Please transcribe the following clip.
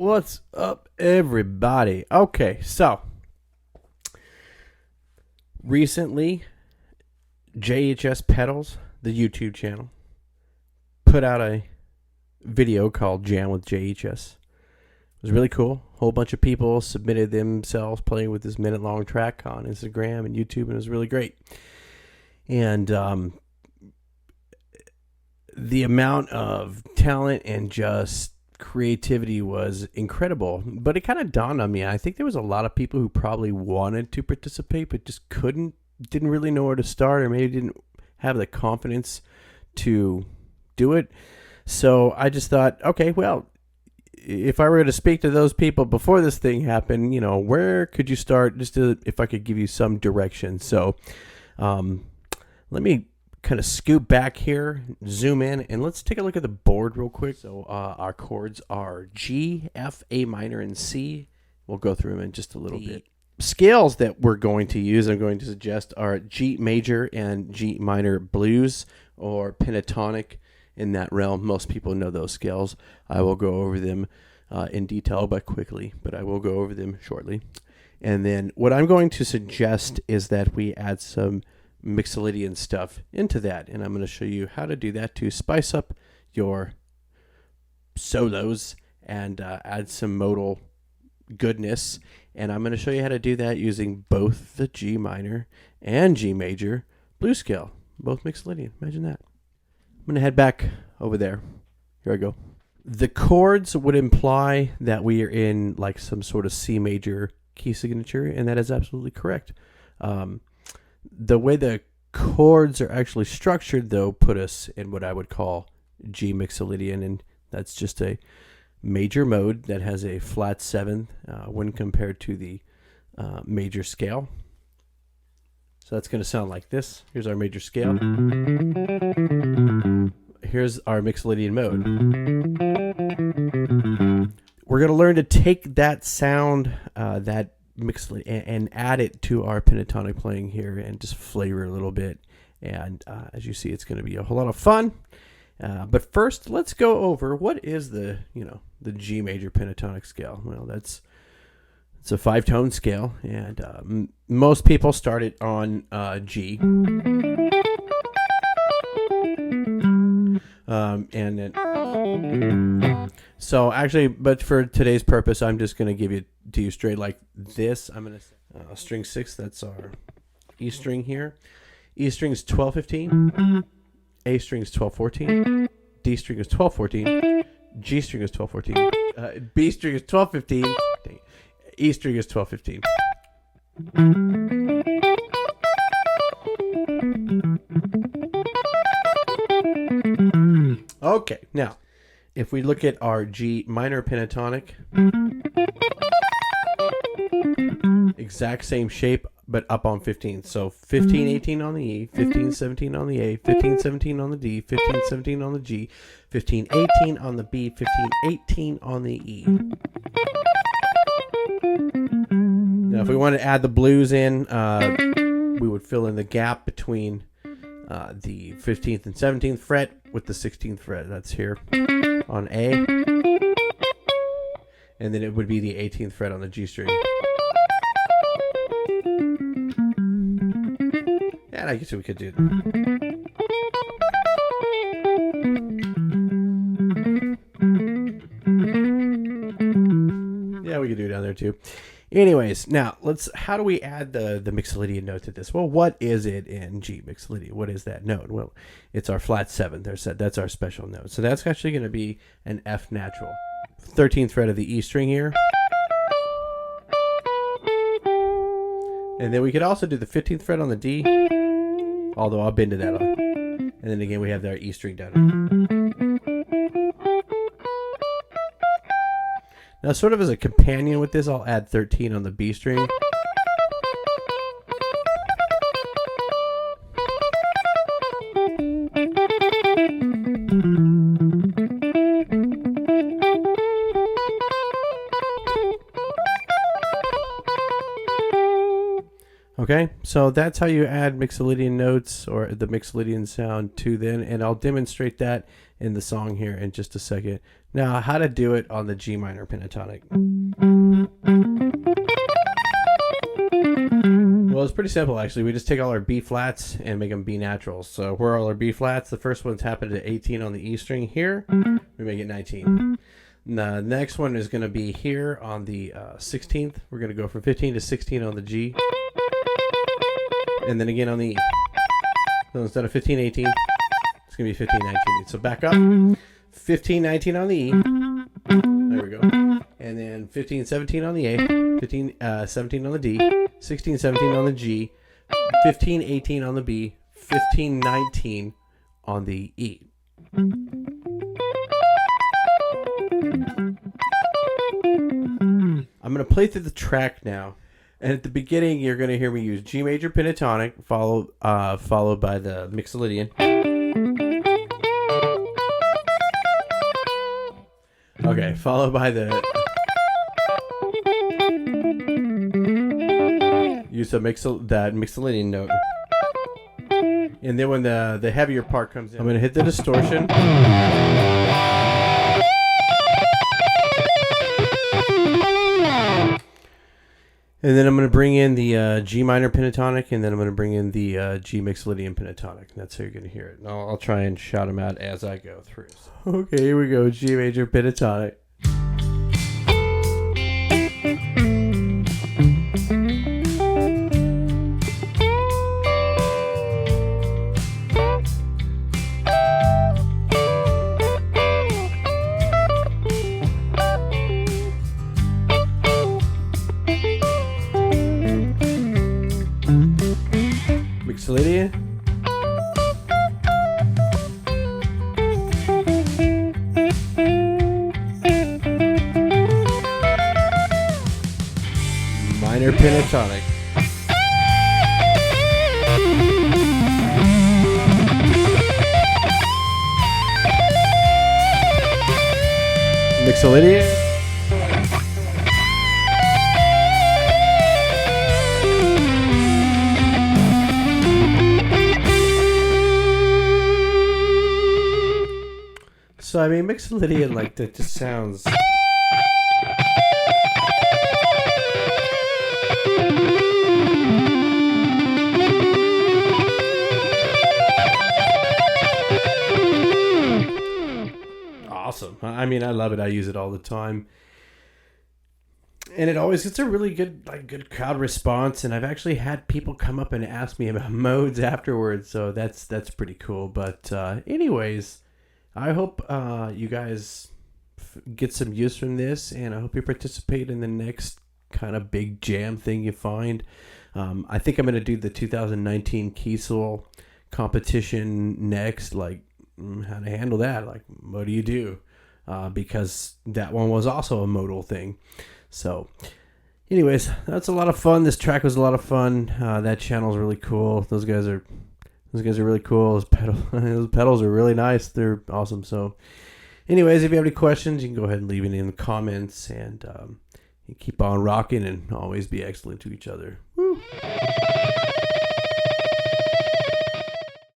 What's up, everybody? Okay, so recently, JHS Pedals, the YouTube channel, put out a video called Jam with JHS. It was really cool. A whole bunch of people submitted themselves playing with this minute-long track on Instagram and YouTube, and it was really great. And the amount of talent and just creativity was incredible. But it kind of dawned on me, I think there was a lot of people who probably wanted to participate but just didn't really know where to start, or maybe didn't have the confidence to do it. So I just thought, okay, well, if I were to speak to those people before this thing happened, you know, where could you start, just if I could give you some direction. So let me kind of scoot back here, zoom in, and let's take a look at the board real quick. So our chords are G, F, A minor, and C. We'll go through them in just a little bit. Scales that we're going to use, I'm going to suggest, are G major and G minor blues, or pentatonic in that realm. Most people know those scales. I will go over them in detail but quickly, but I will go over them shortly. And then what I'm going to suggest is that we add some Mixolydian stuff into that, and I'm going to show you how to do that to spice up your solos and add some modal goodness. And I'm going to show you how to do that using both the G minor and G major blues scale, both Mixolydian. Imagine that. I'm going to head back over there. Here I go. The chords would imply that we are in like some sort of C major key signature, and that is absolutely correct. The way the chords are actually structured, though, put us in what I would call G Mixolydian, and that's just a major mode that has a flat seventh when compared to the major scale. So that's going to sound like this. Here's our major scale. Here's our Mixolydian mode. We're going to learn to take that sound, that Mixolydian, and add it to our pentatonic playing here and just flavor a little bit. And as you see, it's going to be a whole lot of fun. But first, let's go over what is the G major pentatonic scale. Well, it's a 5-tone scale, and most people start it on G. And then, so actually, but for today's purpose, I'm just going to give it to you straight like this. I'm going to string 6. That's our E string here. E string is 12-15. A string is 12-14. D string is 12-14. G string is 12-14. B string is 12-15. E string is 12-15. Okay, now, if we look at our G minor pentatonic, exact same shape, but up on 15. So 15-18 on the E, 15-17 on the A, 15-17 on the D, 15-17 on the G, 15-18 on the B, 15-18 on the E. Now, if we want to add the blues in, we would fill in the gap between the 15th and 17th fret with the 16th fret. That's here on A. And then it would be the 18th fret on the G string. And I guess we could do yeah, we could do it down there too. Anyways, now how do we add the Mixolydian note to this? Well, what is it in G Mixolydian? What is that note? Well, it's our flat 7. That's our special note. So that's actually going to be an F natural. 13th fret of the E string here. And then we could also do the 15th fret on the D, although I'll bend to that. And then again, we have our E string down. Now, sort of as a companion with this, I'll add 13 on the B string. Okay, so that's how you add Mixolydian notes, or the Mixolydian sound, to then, and I'll demonstrate that in the song here in just a second. Now, how to do it on the G minor pentatonic. Well, it's pretty simple, actually. We just take all our B flats and make them B naturals. So where are all our B flats? The first one's happened to 18 on the E string here. We make it 19. The next one is going to be here on the 16th. We're going to go from 15 to 16 on the G. And then again on the E. So instead of 15, 18, it's going to be 15, 19. So back up. 15, 19 on the E. There we go. And then 15, 17 on the A. 15, 17 on the D. 16, 17 on the G. 15, 18 on the B. 15, 19 on the E. I'm going to play through the track now. And at the beginning, you're going to hear me use G major pentatonic, followed by the Mixolydian. Okay, followed by the use of that Mixolydian note. And then when the heavier part comes in, I'm going to hit the distortion. And then I'm going to bring in the G minor pentatonic, and then I'm going to bring in the G Mixolydian pentatonic. That's how you're going to hear it. And I'll try and shout them out as I go through. So, okay, here we go. G major pentatonic. Mixolydian. Minor pentatonic. Mixolydian. So I mean, Mixolydian, like, that just sounds. Awesome. I mean, I love it. I use it all the time. And it always gets a really good crowd response. And I've actually had people come up and ask me about modes afterwards. So that's pretty cool. But anyways, I hope you guys get some use from this. And I hope you participate in the next kind of big jam thing you find. I think I'm going to do the 2019 Kiesel competition next. Like, how to handle that. Like, what do you do? Because that one was also a modal thing. So anyways, that's a lot of fun. This track was a lot of fun. That channel is really cool. Those guys are really cool. Those pedals are really nice. They're awesome. So anyways, if you have any questions, you can go ahead and leave it in the comments, and keep on rocking and always be excellent to each other. Woo.